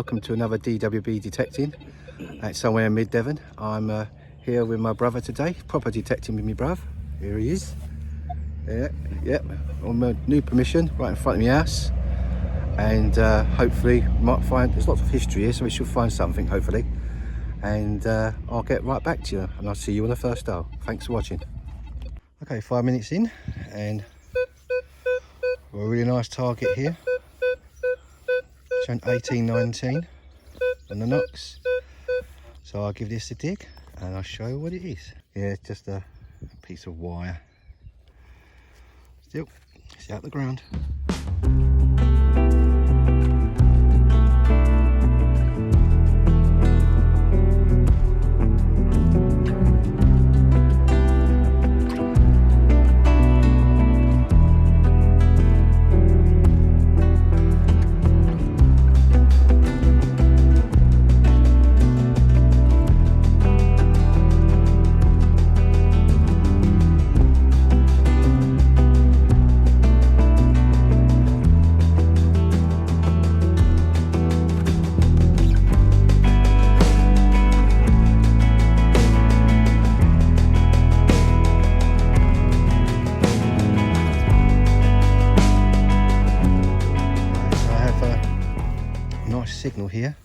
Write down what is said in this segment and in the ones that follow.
welcome to another DWB detecting at somewhere in mid Devon. I'm here with my brother today, proper detecting with me bruv. Here he is. Yeah, on my new permission, right in front of my house. And hopefully might find, there's lots of history here, so we should find something hopefully. And I'll get right back to you and I'll see you on the first hole. Thanks for watching. Okay, 5 minutes in and a really nice target here. Showing 18-19 on the knocks. So I'll give this a dig and I'll show you what it is. Yeah, it's just a piece of wire. Still, it's out the ground. Signal here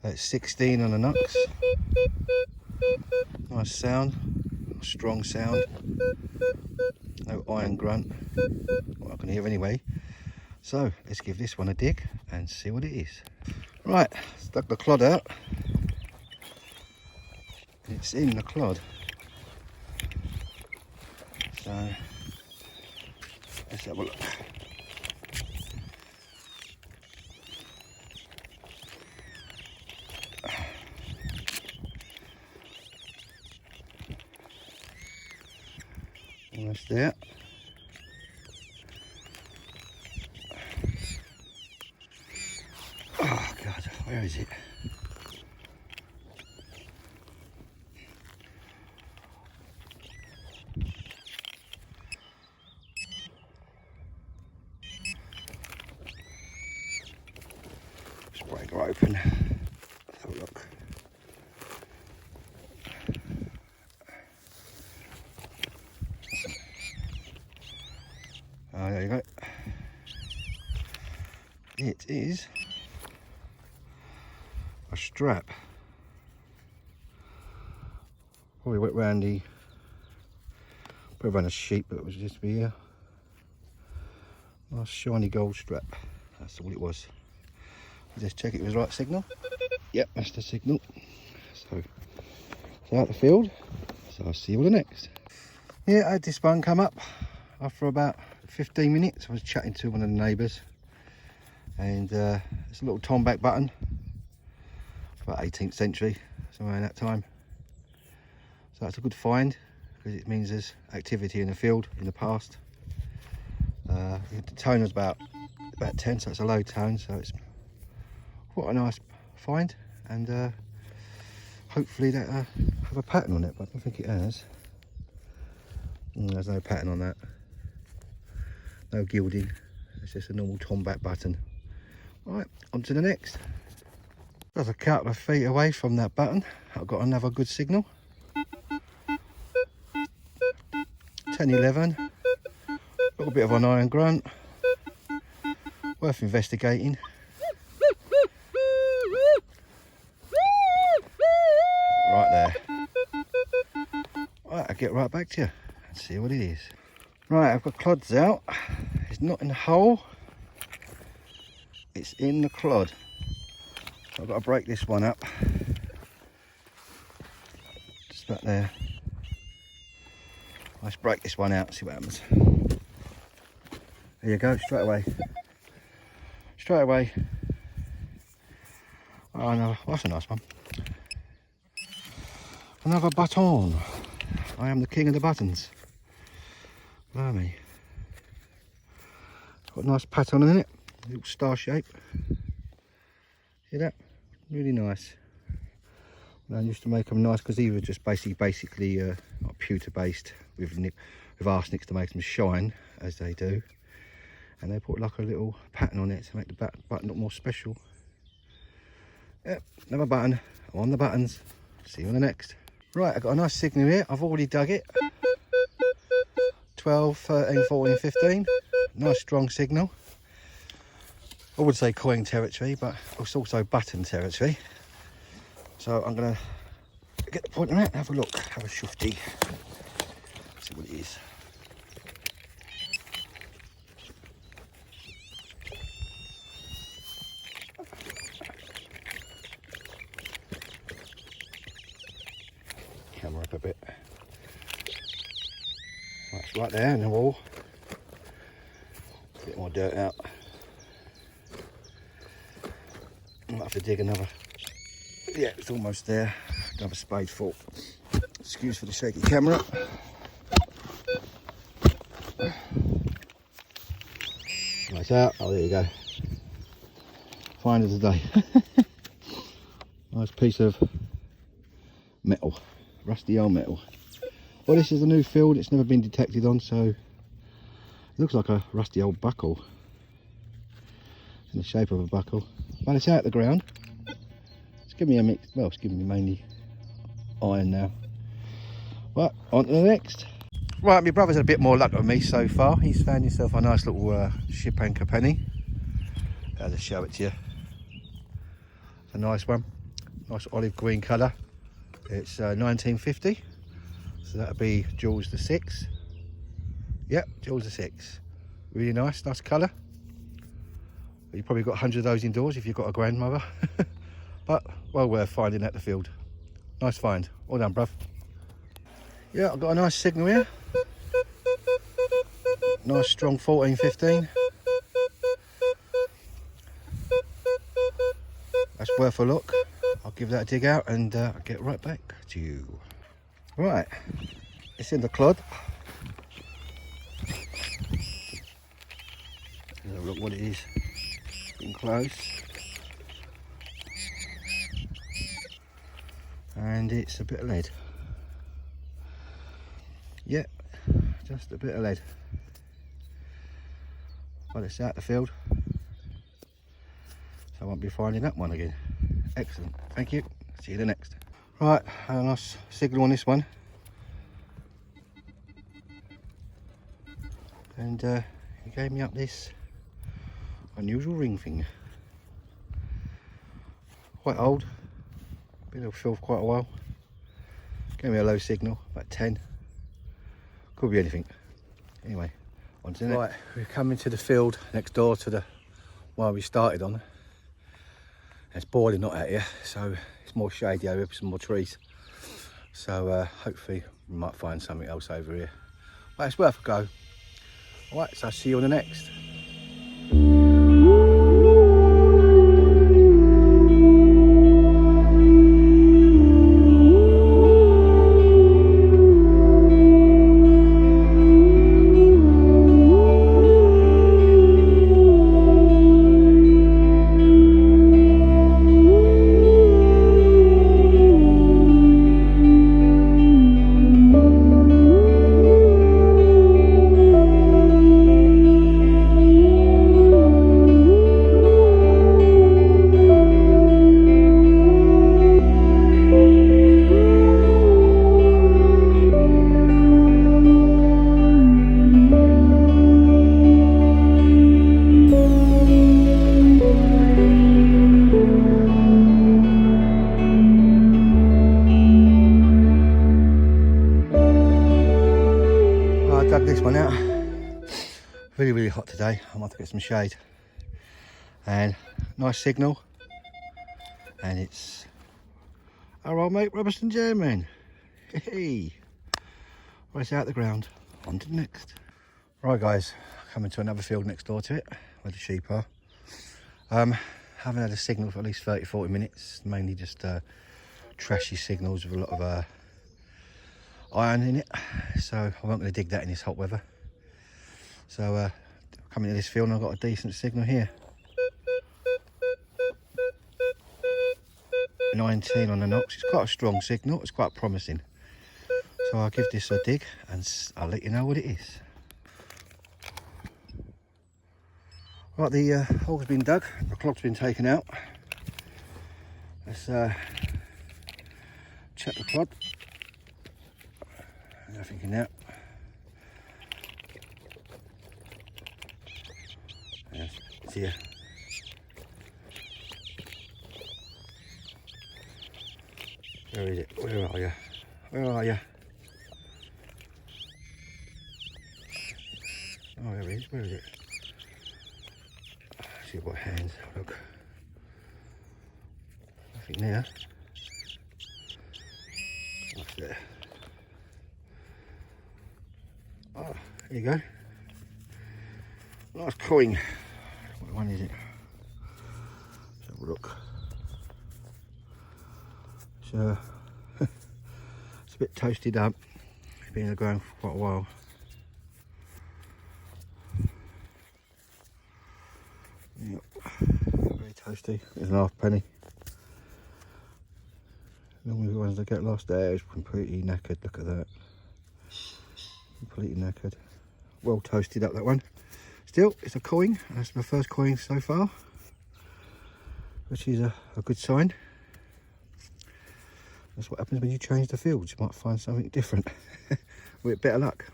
at 16 on the knocks. Nice sound, strong sound, no iron grunt, what I can hear anyway. So let's give this one a dig and see what it is. Right, stuck the clod out. It's in the clod, so let's have a look. Almost there. Oh God, where is it? Let's break her open. Let's have a look. Oh, there you go. It is a strap. Probably went round the, probably around a sheep, but it was just be a nice shiny gold strap. That's all it was. Just check it was the right signal. Yep, that's the signal. So it's out the field. So I'll see you all the next. Yeah, I had this one come up after about 15 minutes. I was chatting to one of the neighbours, and it's a little tomback button, about 18th century, somewhere in that time. So that's a good find because it means there's activity in the field in the past. The tone was about 10, so it's a low tone, so it's quite a nice find, and hopefully that have a pattern on it, but I don't think it has. There's no pattern on that. No gilding, it's just a normal tomback button. Right, on to the next. Just a couple of feet away from that button, I've got another good signal. 10-11, a little bit of an iron grunt, worth investigating. Right there. Right, I'll get right back to you and see what it is. Right, I've got clods out. It's not in the hole, it's in the clod. So I've got to break this one up. Just about there. Let's break this one out, see what happens. There you go, straight away. Straight away. Oh no, that's a nice one. Another button. I am the king of the buttons. Blimey. Got a nice pattern in it, a little star shape. See that? Really nice. And I used to make them nice because these were just basically like pewter based with arsenics to make them shine as they do. And they put like a little pattern on it to make the button look more special. Yep, another button on the buttons. See you on the next. Right, I've got a nice signal here. I've already dug it. 12, 13, 14, 15. Nice strong signal. I would say coin territory, but it's also button territory. So I'm going to get the pointer out and have a look. Have a shufty. See what it is. Camera up a bit. That's right there in the wall. A bit more dirt out. I might have to dig another. Yeah, it's almost there. Another spade full. Excuse for the shaky camera. Nice out. Oh, there you go. Find of the day. Nice piece of metal. Rusty old metal. Well, this is a new field. It's never been detected on, so it looks like a rusty old buckle. In the shape of a buckle. But it's out the ground. It's giving me a mix. Well, it's giving me mainly iron now. Right, on to the next. Right, my brother's had a bit more luck than me so far. He's found himself a nice little ship anchor penny. I'll just show it to you. It's a nice one. Nice olive green colour. It's 1950. So that'll be Jules the 6. Yep, Jules the 6. Really nice colour. You've probably got 100 of those indoors if you've got a grandmother. But well worth finding at the field. Nice find. Well done, bruv. Yeah, I've got a nice signal here. Nice strong 14-15. That's worth a look. I'll give that a dig out and I'll get right back to you. Right, it's in the clod. Have a look what it is. Getting close. And it's a bit of lead. Yep, just a bit of lead. But it's out the field, so I won't be finding that one again. Excellent, thank you. See you the next. Right, had a nice signal on this one. And he gave me up this unusual ring thing. Quite old, been off shelf quite a while. Gave me a low signal, about 10. Could be anything. Anyway, on to the next. Right, we're coming to the field next door to the one we started on. It's boiling hot out here, so it's more shady over with some more trees. So hopefully we might find something else over here. But it's worth a go. Alright, so I'll see you on the next. This one out. Really hot today. I might have to get some shade. And nice signal. And it's our old mate Robertson German. Hey, well, it's out the ground. On to the next. Right guys, coming to another field next door to it where the sheep are. Haven't had a signal for at least 30-40 minutes. Mainly just trashy signals with a lot of iron in it, so I won't going to dig that in this hot weather. So coming to this field and I've got a decent signal here. 19 on the knocks. It's quite a strong signal. It's quite promising. So I'll give this a dig and I'll let you know what it is. Right, the hole's been dug, the clog's been taken out. Let's check the plug. Nothing in that. Yes, it's here. Where is it? Where are you? Where are you? Oh, there it is. Where is it? See what hands. Look. Nothing there. What's there? Oh, there you go. Nice coin. What one is it? Let's have a look. It's, it's a bit toasted up. It's been in the ground for quite a while. Yep. Very toasty. There's an half penny. Normally the ones that get lost there is completely knackered. Look at that. Completely knackered. Well toasted up, that one. Still, it's a coin. That's my first coin so far, which is a good sign. That's what happens when you change the fields. You might find something different with better luck.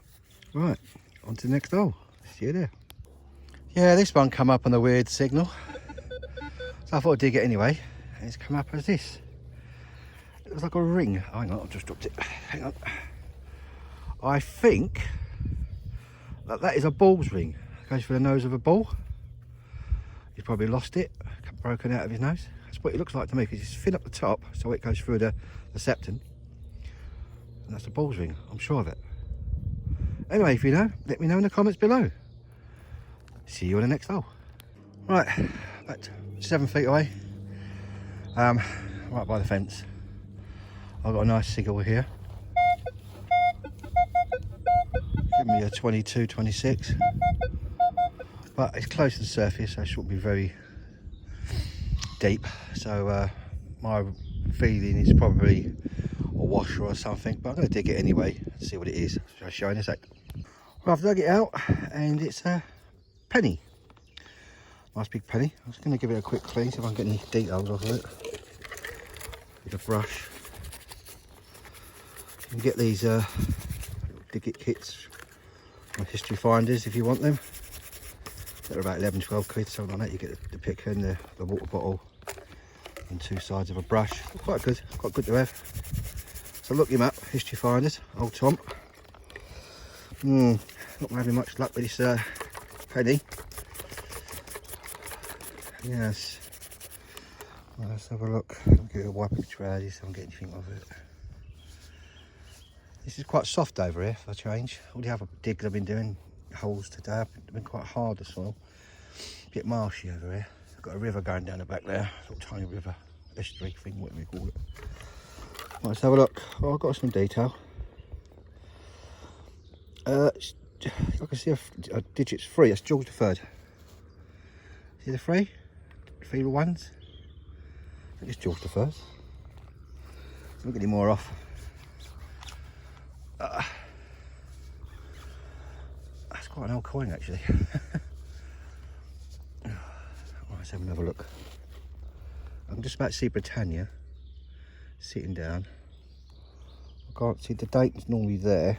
Right, on to the next hole. See you there. Yeah, this one come up on a weird signal, so I thought I'd dig it anyway. And it's come up as this. It was like a ring. Oh, hang on, I've just dropped it. Hang on. I think that is a ball's ring. It goes for the nose of a ball. He's probably lost it, broken out of his nose. That's what it looks like to me, because it's thin up the top, so it goes through the septum. And that's a ball's ring, I'm sure of it. Anyway, if you know, let me know in the comments below. See you on the next hole. Right, about 7 feet away, right by the fence. I've got a nice seagull here. Give me a 22, 26. But it's close to the surface, so it shouldn't be very deep. So my feeling is probably a washer or something, but I'm going to dig it anyway and see what it is. I'll show you in a sec. Well, I've dug it out and it's a penny. Nice big penny. I was going to give it a quick clean, see if I can get any details off of it with a brush. You can get these dig it kits on History Finders if you want them. They're about 11, 12 quid, something like that. You get the picker and the water bottle and 2 sides of a brush. Quite good to have. So look him up, History Finders, old Tom. Not having much luck with this penny. Yes. Well, let's have a look. I'll give it a wipe of the trousers so I don't get anything off it. This is quite soft over here for a change. All the other digs I've been doing, holes today, have been quite hard, the soil. A bit marshy over here. I've got a river going down the back there, a little tiny river, estuary thing, whatever you call it. Right, let's have a look. Oh, I've got some detail. I can see a digit's 3, that's George III. See the 3? 3 ones? I think it's George I. Don't get any more off. That's quite an old coin actually. Right, let's have another look. I can just about see Britannia sitting down. I can't see the date, it's normally there.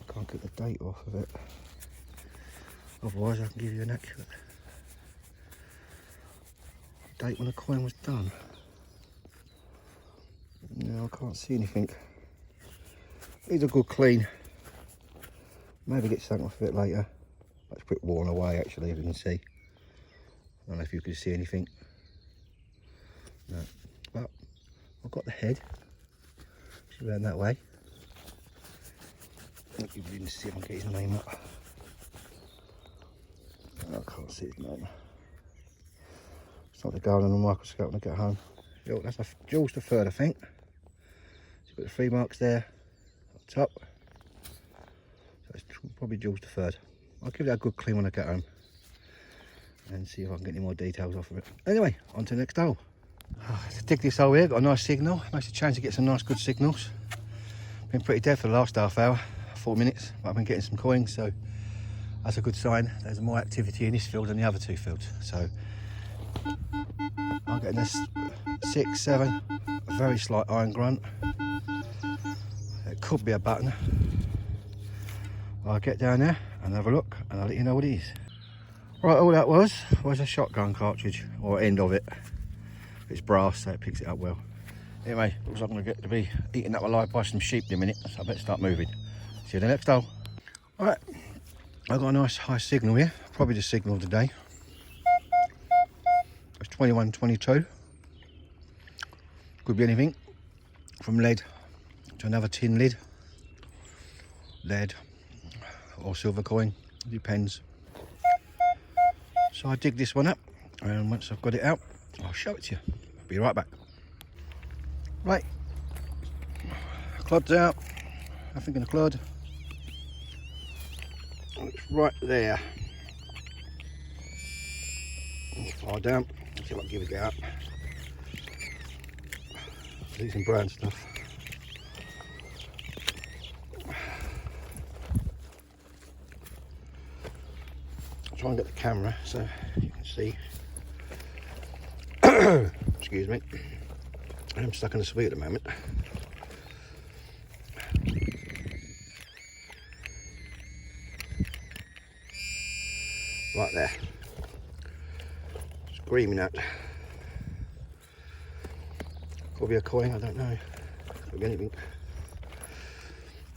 I can't get the date off of it. Otherwise I can give you an accurate date when the coin was done. No, I can't see anything. Needs a good clean. Maybe get something off of it later. That's a bit worn away actually, as you can see. I don't know if you can see anything. No. But I've got the head. It's around that way. I think you can see if I can get his name up. Oh, I can't see his name. It's not the go on the microscope when I get home. Yo, that's a George III, I think. So you've got the 3 marks there up top. So it's probably George III. I'll give that a good clean when I get home and see if I can get any more details off of it. Anyway, on to the next hole. To dig this hole here, got a nice signal. Makes a chance to get some nice good signals. Been pretty dead for the last half hour, 4 minutes, but I've been getting some coins, so that's a good sign. There's more activity in this field than the other 2 fields. So I'm getting this 6, 7, a very slight iron grunt. It could be a button. I'll get down there and have a look and I'll let you know what it is. Right, all that was a shotgun cartridge, or end of it. It's brass, so it picks it up well. Anyway, looks like I'm going to get to be eaten up alive by some sheep in a minute, so I better start moving. See you in the next hole. Right, I've got a nice high signal here, probably the signal of the day. It's 2122. Could be anything from lead to another tin lid, lead or silver coin, depends. So I dig this one up, and once I've got it out, I'll show it to you. Be right back. Right, clod's out, nothing in the clod. It's right there. Far down, let's see if I can give it a go up. Do some brown stuff. I'll try and get the camera so you can see. Excuse me. I'm stuck in the sweet at the moment. Right there. Screaming out. Could be a coin, I don't know. Could be anything.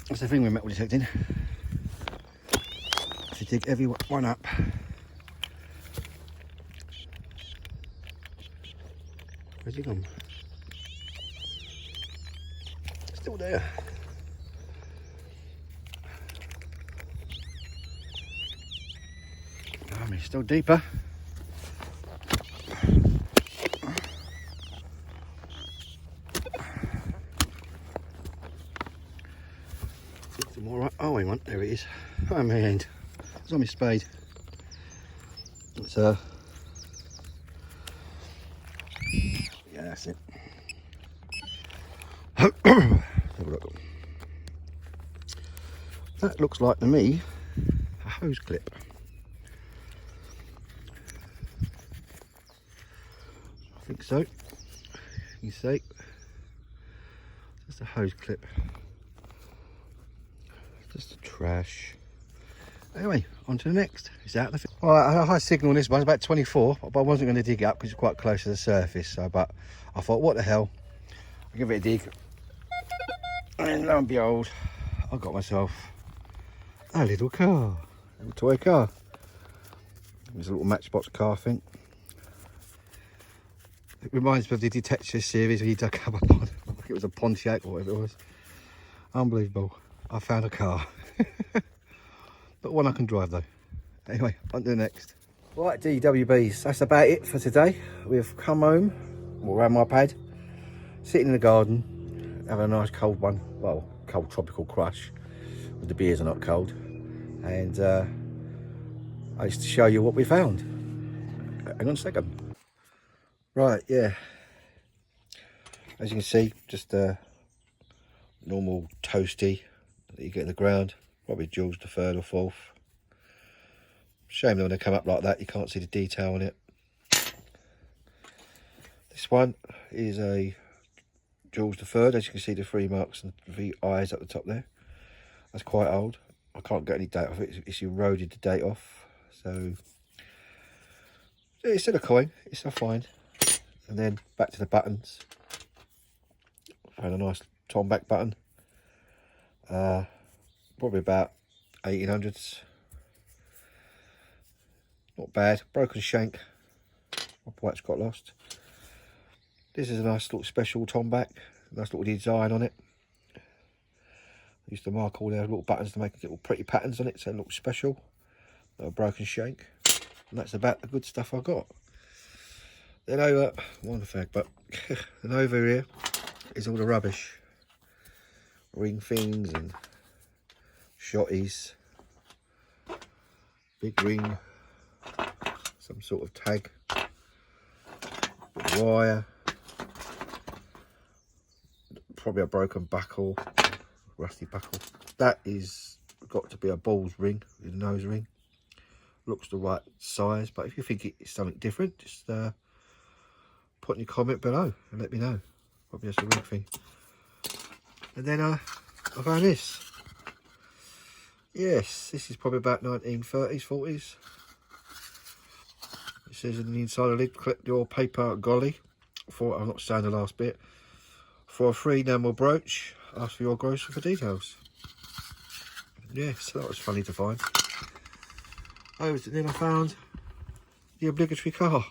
That's the thing with metal detecting. To dig every one up. Where's he gone? Still there. I mean, still deeper. Some more right. Oh, hang on, there it is. Oh, my hand. It's on my spade. It's yeah, that's it. Have a look. That looks like to me a hose clip. I think so. You see, just a hose clip. Just a trash. Anyway, on to the next. It's out the. Alright, I had a high signal on this one, it's about 24, but I wasn't going to dig it up because it's quite close to the surface. So, but I thought, what the hell? I'll give it a dig. And lo and behold, I got myself a little car, a little toy car. There's a little Matchbox car, I think. It reminds me of the Detective series where he dug up a pond. I think it was a Pontiac or whatever it was. Unbelievable. I found a car. Not one I can drive though. Anyway, on to the next. Right, DWBs, that's about it for today. We've come home, we're around my pad, sitting in the garden, having a nice cold one. Well, cold tropical crush. But the beers are not cold. And I used to show you what we found. Hang on a second. Right, yeah. As you can see, just a normal toasty that you get in the ground. Probably Jules the 3rd or 4th. Shame that when they come up like that, you can't see the detail on it. This one is a Jules the 3rd. As you can see, the 3 marks and 3 eyes at the top there. That's quite old. I can't get any date off it. It's eroded the date off. So it's still a coin. It's a find. And then back to the buttons. Found a nice Tomback button. Probably about 1800s. Not bad. Broken shank. My watch got lost. This is a nice little special Tomback. Nice little design on it. I used to mark all their little buttons to make little pretty patterns on it, so it looks special. A broken shank. And that's about the good stuff I got. Then over, one fact, but then over here is all the rubbish. Ring things and shotties. Big ring. Some sort of tag. Bit of wire. Probably a broken buckle. Rusty buckle. That is got to be a ball's ring, with a nose ring. Looks the right size, but if you think it's something different, just put in your comment below and let me know. Probably that's a ring thing. And then I found this. Yes, this is probably about 1930s, 40s. It says in the inside of the lid, collect your paper golly. I'm not saying the last bit. For a free enamel brooch, ask for your grocer for details. Yeah, so that was funny to find. Oh, then I found the obligatory car.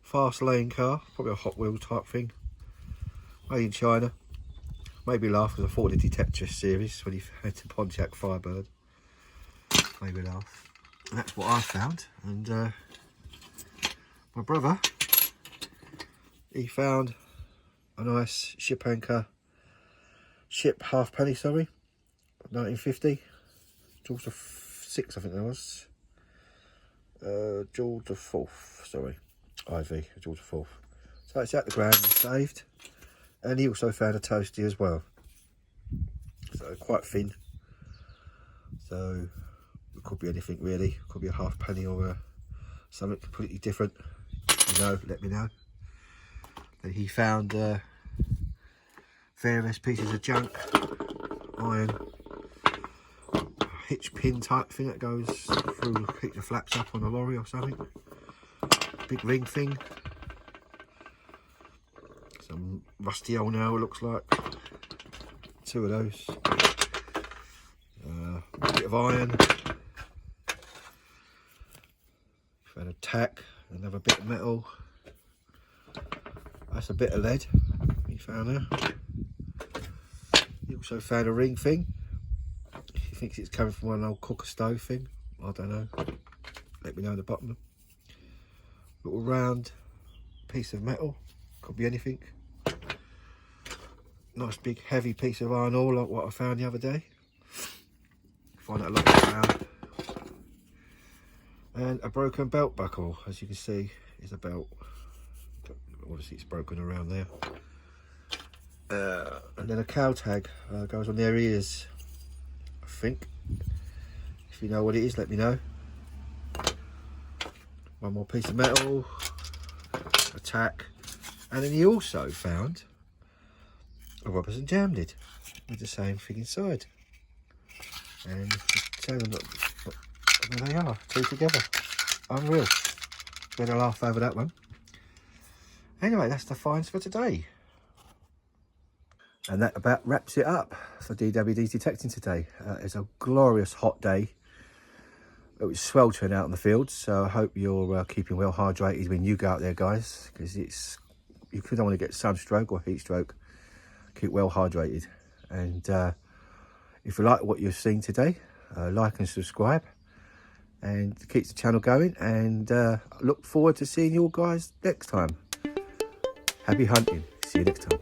Fast lane car, probably a Hot Wheel type thing. Made in China. Made me laugh because I thought of the Detective series when he had the Pontiac Firebird. Made me laugh. And that's what I found. And my brother, he found a nice ship halfpenny, sorry, 1950. George the 6th, I think that was. George the 4th, sorry. IV, George the 4th. So it's at the ground and saved. And he also found a toasty as well. So quite thin. So it could be anything really. It could be a halfpenny or something completely different. If you know, let me know. Then he found various pieces of junk, iron, hitch pin type thing that goes through, keep the flaps up on a lorry or something. Big ring thing. Some rusty old nail, it looks like. 2 of those. A bit of iron. Found a tack, another bit of metal. That's a bit of lead he found there. He also found a ring thing. He thinks it's coming from one old cooker stove thing. I don't know. Let me know in the bottom. Little round piece of metal. Could be anything. Nice big heavy piece of iron ore like what I found the other day. Find that a lot around. And a broken belt buckle, as you can see, is a belt. Obviously it's broken around there. And then a cow tag goes on their ears, I think. If you know what it is, let me know. One more piece of metal, a tack, and then he also found a rubbers and jam lid with the same thing inside. And just tell them there they are, 2 together. Unreal. We had a laugh over that one. Anyway, that's the finds for today. And that about wraps it up for DWD's detecting today. It's a glorious hot day. It was sweltering out in the fields, so I hope you're keeping well hydrated when you go out there, guys, because you don't want to get sunstroke or heat stroke. Keep well hydrated. And if you like what you've seen today, like and subscribe and keep the channel going, and look forward to seeing you all guys next time. Happy hunting. See you next time.